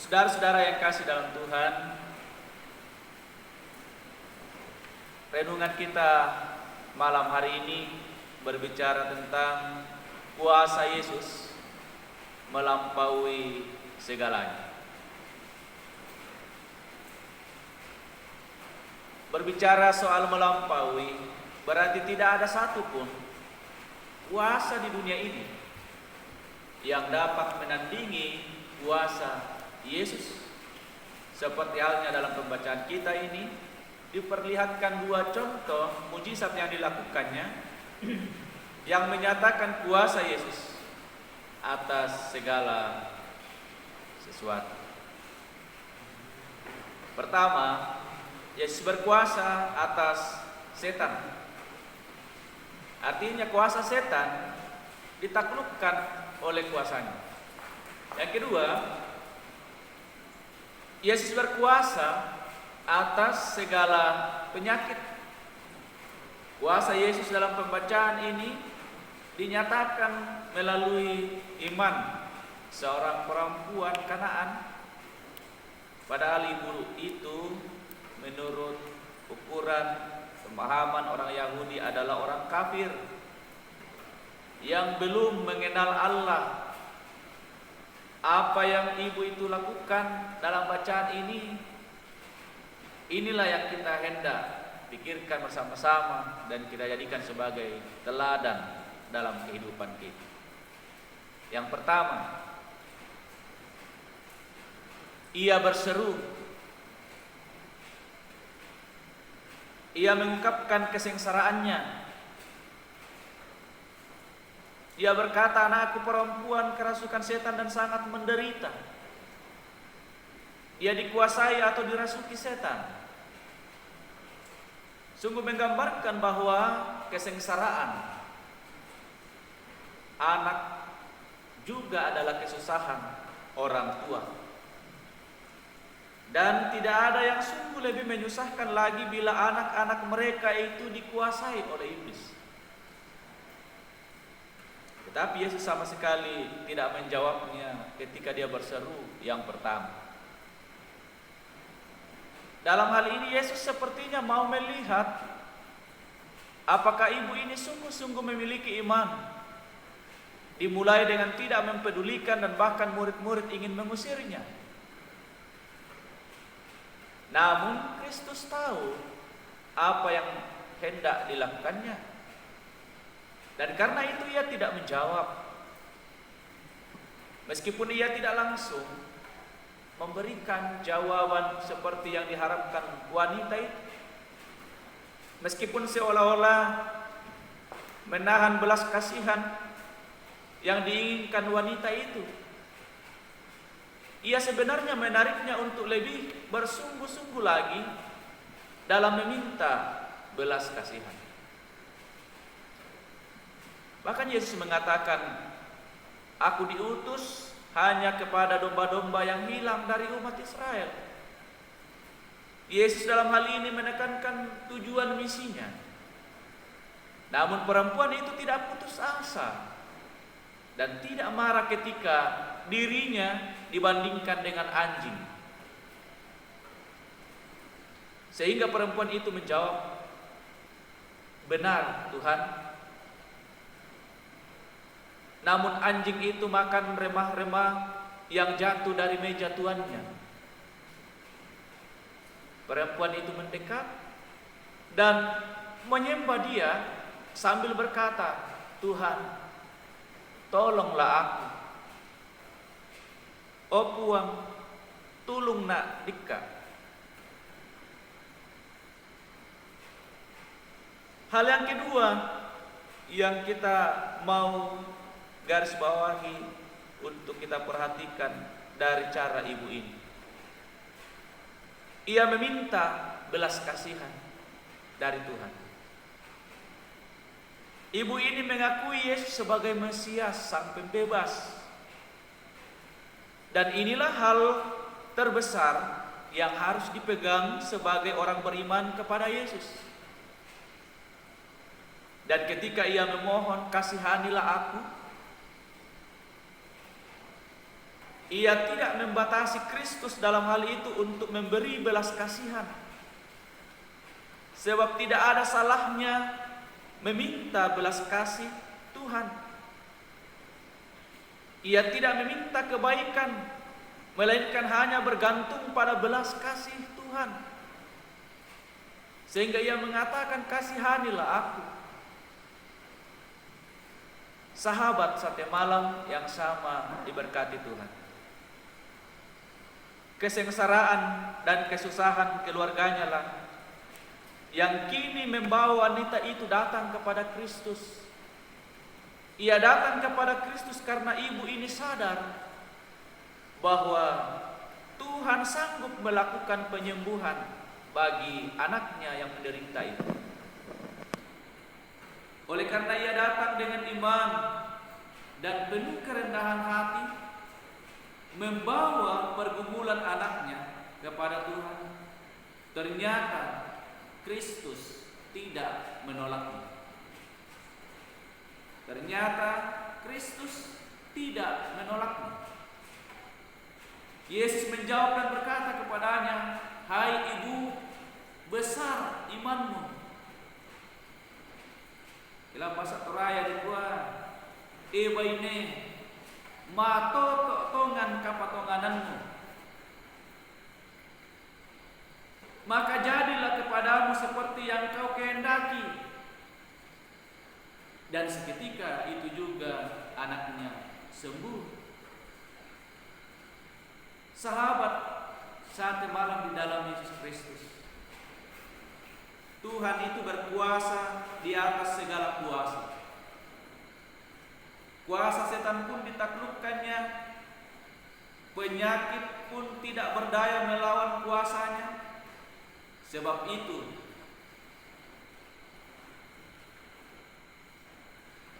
Saudara-saudara yang kasih dalam Tuhan, renungan kita malam hari ini berbicara tentang kuasa Yesus melampaui segalanya. Berbicara soal melampaui berarti tidak ada satupun kuasa di dunia ini yang dapat menandingi kuasa Yesus. Seperti halnya dalam pembacaan kita ini diperlihatkan dua contoh mujizat yang dilakukannya yang menyatakan kuasa Yesus atas segala sesuatu. Pertama, Yesus berkuasa atas setan. Artinya kuasa setan ditaklukkan oleh kuasanya. Yang kedua, Yesus berkuasa atas segala penyakit. Kuasa Yesus dalam pembacaan ini dinyatakan melalui iman seorang perempuan Kanaan. Padahal ibu itu menurut ukuran pemahaman orang Yahudi adalah orang kafir yang belum mengenal Allah. Apa yang ibu itu lakukan dalam bacaan ini, inilah yang kita hendak pikirkan bersama-sama dan kita jadikan sebagai teladan dalam kehidupan kita. Yang pertama, ia berseru, ia mengungkapkan kesengsaraannya. Ia berkata, anakku perempuan kerasukan setan dan sangat menderita. Ia dikuasai atau dirasuki setan. Sungguh menggambarkan bahwa kesengsaraan anak juga adalah kesusahan orang tua. Dan tidak ada yang sungguh lebih menyusahkan lagi bila anak-anak mereka itu dikuasai oleh iblis. Tetapi Yesus sama sekali tidak menjawabnya ketika dia berseru yang pertama. Dalam hal ini Yesus sepertinya mau melihat apakah ibu ini sungguh-sungguh memiliki iman. Dimulai dengan tidak mempedulikan dan bahkan murid-murid ingin mengusirnya. Namun Kristus tahu apa yang hendak dilakukannya. Dan karena itu ia tidak menjawab. Meskipun ia tidak langsung memberikan jawaban seperti yang diharapkan wanita itu. Meskipun seolah-olah menahan belas kasihan yang diinginkan wanita itu, ia sebenarnya menariknya untuk lebih bersungguh-sungguh lagi dalam meminta belas kasihan. Bahkan Yesus mengatakan, aku diutus hanya kepada domba-domba yang hilang dari umat Israel. Yesus dalam hal ini menekankan tujuan misinya. Namun perempuan itu tidak putus asa dan tidak marah ketika dirinya dibandingkan dengan anjing. Sehingga perempuan itu menjawab, benar Tuhan. Namun anjing itu makan remah-remah yang jatuh dari meja tuannya. Perempuan itu mendekat dan menyembah dia sambil berkata, Tuhan, tolonglah aku. Oh puang, tulung nak dika. Hal yang kedua yang kita mau garis bawahi untuk kita perhatikan dari cara ibu ini. Ia meminta belas kasihan dari Tuhan. Ibu ini mengakui Yesus sebagai Mesias, sang pembebas. Dan inilah hal terbesar yang harus dipegang sebagai orang beriman kepada Yesus. Dan ketika ia memohon, kasihanilah aku, Ia tidak membatasi Kristus dalam hal itu untuk memberi belas kasihan. Sebab tidak ada salahnya meminta belas kasih Tuhan. Ia tidak meminta kebaikan, melainkan hanya bergantung pada belas kasih Tuhan. Sehingga ia mengatakan, kasihanilah aku. Sahabat sate malam yang sama diberkati Tuhan. Kesengsaraan dan kesusahan keluarganya lah yang kini membawa wanita itu datang kepada Kristus. Ia datang kepada Kristus karena ibu ini sadar bahwa Tuhan sanggup melakukan penyembuhan bagi anaknya yang menderita itu. Oleh karena ia datang dengan iman dan penuh kerendahan hati, membawa pergumulan anaknya kepada Tuhan. Ternyata Kristus tidak menolaknya. Ternyata Kristus tidak menolaknya. Yesus menjawab dan berkata kepadanya, "Hai ibu, besar imanmu." Dalam bahasa Toraya dikua, "Eba ini mato tongan kapatongananmu, maka jadilah kepadamu seperti yang kau kehendaki." Dan seketika itu juga anaknya sembuh. Sahabat sate malam di dalam Yesus Kristus, Tuhan itu berkuasa di atas segala kuasa. Kuasa setan pun ditaklukkannya, penyakit pun tidak berdaya melawan kuasanya. Sebab itu,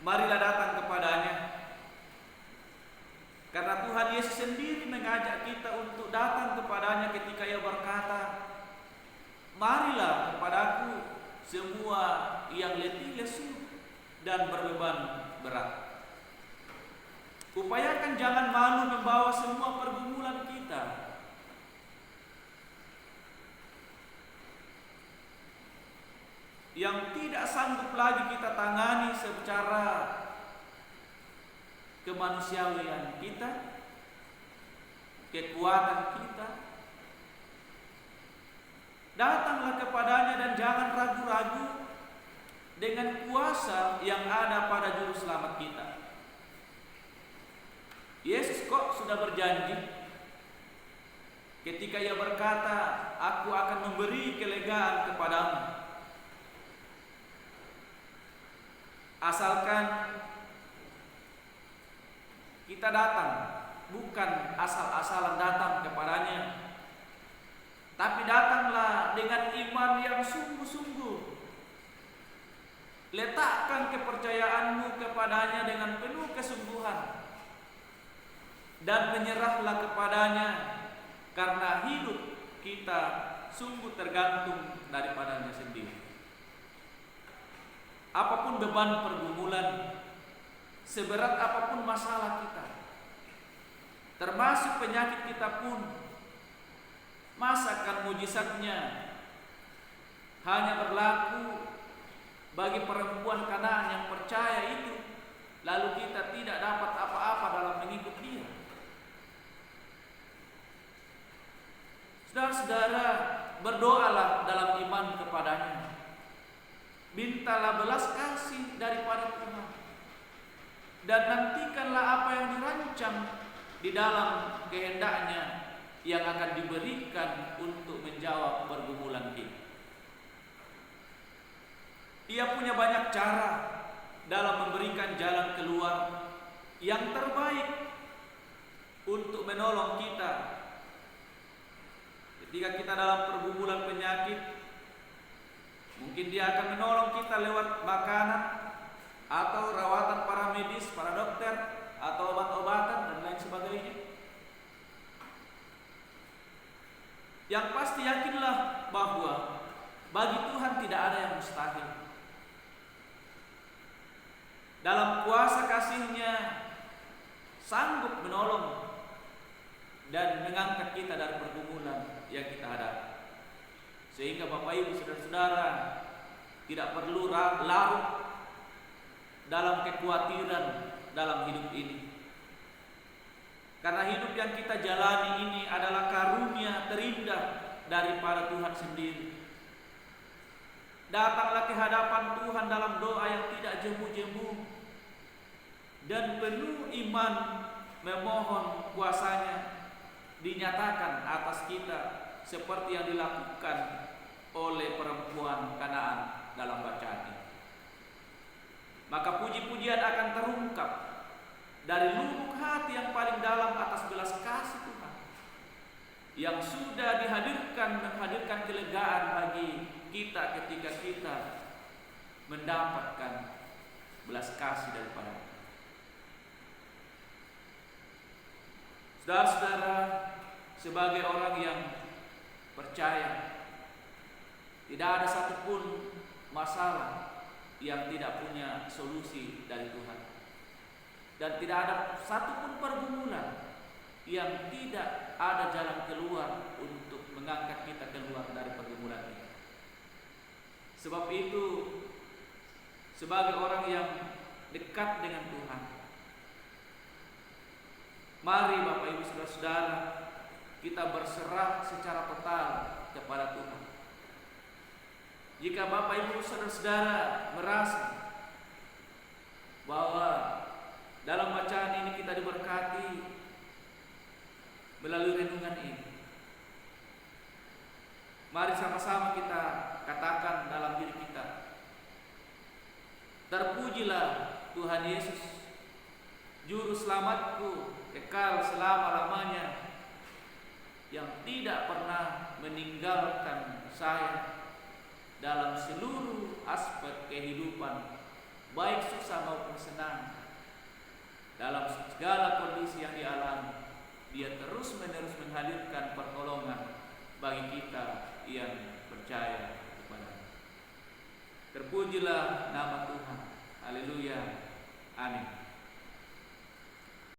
marilah datang kepadanya. Karena Tuhan Yesus sendiri mengajak kita untuk datang kepadanya ketika ia berkata, "Marilah kepadaku semua yang letih lesu dan berbeban berat. Upayakan jangan malu membawa semua pergumulan kita." Yang tidak sanggup lagi kita tangani secara kemanusiaan kita, kekuatan kita. Datanglah kepadanya dan jangan ragu-ragu dengan kuasa yang ada pada juru selamat kita. Yesus kok sudah berjanji ketika ia berkata, "Aku akan memberi kelegaan kepadamu." Asalkan kita datang, bukan asal-asalan datang kepadanya, tapi datanglah dengan iman yang sungguh-sungguh. Letakkan kepercayaanmu kepadanya dengan penuh kesungguhan dan menyerahlah kepadanya, karena hidup kita sungguh tergantung daripadanya sendiri. Apapun beban pergumulan, seberat apapun masalah kita, termasuk penyakit kita pun, masakan mujizatnya hanya berlaku bagi perempuan Kanaan yang percaya itu, lalu kita tidak dapat apa-apa dalam mengikut dia. Saudara-saudara, berdoalah dalam iman kepadanya. Mintalah belas kasih daripada Tuhan, dan nantikanlah apa yang dirancang di dalam kehendaknya yang akan diberikan untuk menjawab pergumulan kita. Dia punya banyak cara dalam memberikan jalan keluar yang terbaik untuk menolong kita ketika kita dalam pergumulan penyakit. Mungkin dia akan menolong kita lewat makanan atau rawatan para medis, para dokter, atau obat-obatan dan lain sebagainya. Yang pasti yakinlah bahwa bagi Tuhan tidak ada yang mustahil. Dalam kuasa kasih-Nya sanggup menolong dan mengangkat kita dari pergumulan yang kita hadapi. Sehingga Bapak Ibu Saudara-saudara tidak perlu larut dalam kekhawatiran dalam hidup ini. Karena hidup yang kita jalani ini adalah karunia terindah daripada Tuhan sendiri. Datanglah ke hadapan Tuhan dalam doa yang tidak jemu-jemu dan penuh iman memohon kuasanya dinyatakan atas kita seperti yang dilakukan oleh perempuan Kanaan dalam bacaan ini. Maka puji-pujian akan terungkap dari lubuk hati yang paling dalam atas belas kasih Tuhan yang sudah menghadirkan kelegaan bagi kita ketika kita mendapatkan belas kasih daripada saudara-saudara. Sebagai orang yang percaya, tidak ada satupun masalah yang tidak punya solusi dari Tuhan, dan tidak ada satupun pergumulan yang tidak ada jalan keluar untuk mengangkat kita keluar dari pergumulan ini. Sebab itu, sebagai orang yang dekat dengan Tuhan, mari Bapak Ibu Saudara-saudara, kita berserah secara total kepada Tuhan. Jika Bapak Ibu Saudara-saudara merasa bahwa dalam bacaan ini kita diberkati melalui renungan ini, mari sama-sama kita katakan dalam diri kita, terpujilah Tuhan Yesus, Juru Selamatku kekal selama-lamanya, yang tidak pernah meninggalkan saya dalam seluruh aspek kehidupan, baik susah maupun senang. Dalam segala kondisi yang dialami, Dia terus-menerus menghadirkan pertolongan bagi kita yang percaya kepada-Nya. Terpujilah nama Tuhan. Haleluya. Amin.